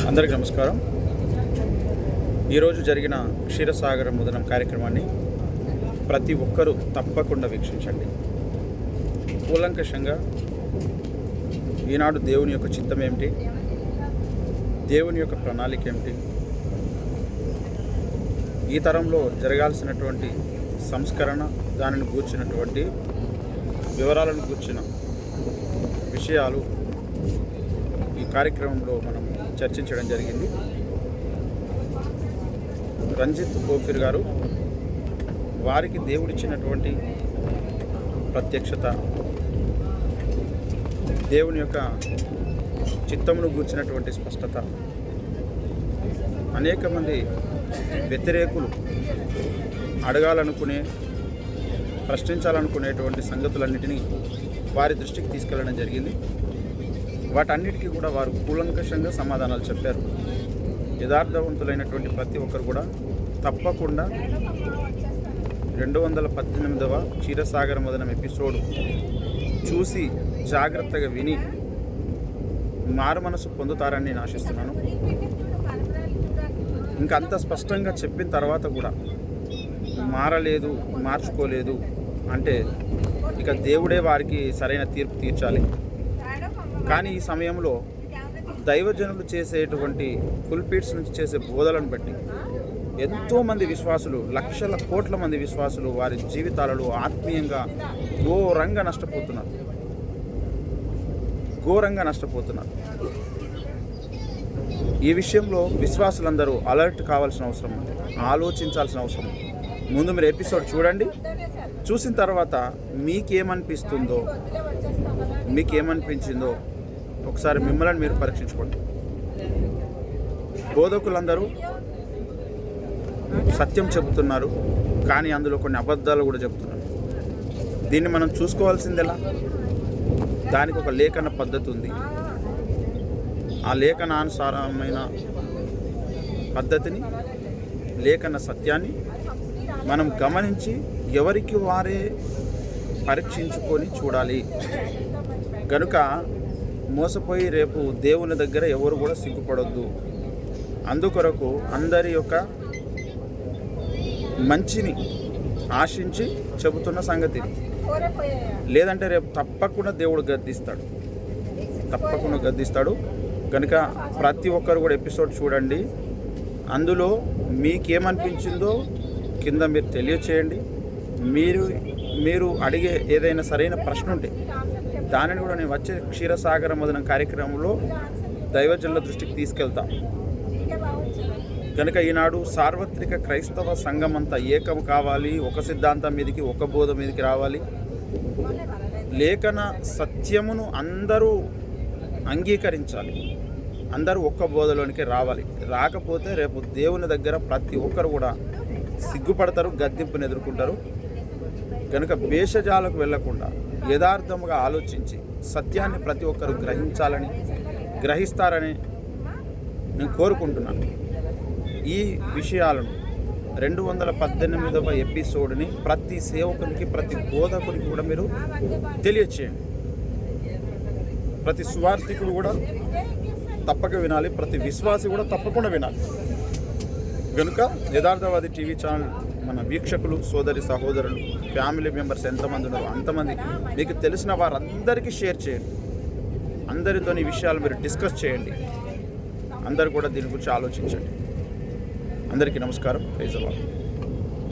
అందరికీ నమస్కారం. ఈరోజు జరిగిన క్షీరసాగర ముదనం కార్యక్రమాన్ని ప్రతి ఒక్కరూ తప్పకుండా వీక్షించండి. కూలంకషంగా ఈనాడు దేవుని యొక్క చిత్తం ఏమిటి, దేవుని యొక్క ప్రణాళిక ఏమిటి, ఈ తరంలో జరగాల్సినటువంటి సంస్కరణ, దానిని గూర్చినటువంటి వివరాలను గూర్చిన విషయాలు ఈ కార్యక్రమంలో మనం చర్చించడం జరిగింది. రంజిత్ కోఫీర్ గారు వారికి దేవుడిచ్చినటువంటి ప్రత్యక్షత, దేవుని యొక్క చిత్తమును గూర్చినటువంటి స్పష్టత, అనేక మంది వ్యతిరేకులు అడగాలనుకునే, ప్రశ్నించాలనుకునేటువంటి సంగతులన్నిటినీ వారి దృష్టికి తీసుకెళ్లడం జరిగింది. వాటన్నిటికీ కూడా వారు కూలంకషంగా సమాధానాలు చెప్పారు. యథార్థవంతులైనటువంటి ప్రతి ఒక్కరు కూడా తప్పకుండా 218వ క్షీరసాగర ముదనం ఎపిసోడ్ చూసి జాగ్రత్తగా విని మారు మనసు పొందుతారని నేను ఆశిస్తున్నాను. ఇంకా అంత స్పష్టంగా చెప్పిన తర్వాత కూడా మారలేదు, మార్చుకోలేదు అంటే ఇక దేవుడే వారికి సరైన తీర్పు తీర్చాలి. కానీ ఈ సమయంలో దైవజనులు చేసేటువంటి పుల్పిట్స్ నుంచి చేసే బోధలను బట్టి ఎంతోమంది విశ్వాసులు, లక్షల కోట్ల మంది విశ్వాసులు వారి జీవితాలలో ఆత్మీయంగా ఘోరంగా నష్టపోతున్నారు. ఈ విషయంలో విశ్వాసులందరూ అలర్ట్ కావాల్సిన అవసరం ఉంది, ఆలోచించాల్సిన అవసరం ఉంది. ముందు మీరు ఎపిసోడ్ చూడండి. చూసిన తర్వాత మీకేమనిపించిందో ఒకసారి మిమ్మల్ని మీరు పరీక్షించుకోండి. బోధకులందరూ సత్యం చెబుతున్నారు, కానీ అందులో కొన్ని అబద్ధాలు కూడా చెబుతున్నారు. దీన్ని మనం చూసుకోవాల్సిందెలా? దానికి ఒక లేఖన పద్ధతి ఉంది. ఆ లేఖనానుసారమైన పద్ధతిని, లేఖన సత్యాన్ని మనం గమనించి ఎవరికి వారే పరీక్షించుకొని చూడాలి. కనుక మోసపోయి రేపు దేవుని దగ్గర ఎవరు కూడా సిగ్గుపడొద్దు. అందుకొరకు అందరి యొక్క మంచిని ఆశించి చెబుతున్న సంగతి. లేదంటే రేపు తప్పకుండా దేవుడు గద్దిస్తాడు. కనుక ప్రతి ఒక్కరు కూడా ఎపిసోడ్ చూడండి. అందులో మీకేమనిపించిందో కింద మీరు తెలియచేయండి. మీరు అడిగే ఏదైనా సరైన ప్రశ్న ఉంటే దానిని కూడా నేను వచ్చే క్షీరసాగర ముదనం కార్యక్రమంలో దైవజనుల దృష్టికి తీసుకెళ్తాం. కనుక ఈనాడు సార్వత్రిక క్రైస్తవ సంఘం అంతా ఏకం కావాలి, ఒక సిద్ధాంతం మీదకి, ఒక బోధ మీదకి రావాలి. లేఖన సత్యమును అందరూ అంగీకరించాలి, అందరూ ఒక్క బోధలోనికి రావాలి. రాకపోతే రేపు దేవుని దగ్గర ప్రతి ఒక్కరు కూడా సిగ్గుపడతారు, గద్దింపుని ఎదుర్కొంటారు. కనుక భేషజాలకు వెళ్లకుండా యథార్థముగా ఆలోచించి సత్యాన్ని ప్రతి ఒక్కరు గ్రహిస్తారని నేను కోరుకుంటున్నాను. ఈ విషయాలను 218వ ఎపిసోడ్ని ప్రతి సేవకునికి, ప్రతి బోధకునికి కూడా మీరు తెలియచేయండి. ప్రతి సువార్థికుడు కూడా తప్పక వినాలి, ప్రతి విశ్వాసి కూడా తప్పకుండా వినాలి. కనుక యథార్థవాది టీవీ ఛానల్ మన వీక్షకులు, సోదరి సహోదరులు, ఫ్యామిలీ మెంబర్స్ ఎంతమంది ఉన్నారో అంతమంది మీకు తెలిసిన వారందరికీ షేర్ చేయండి. అందరితో ఈ విషయాలు మీరు డిస్కస్ చేయండి. అందరూ కూడా దీని గురించి ఆలోచించండి. అందరికీ నమస్కారం. Praise the lord.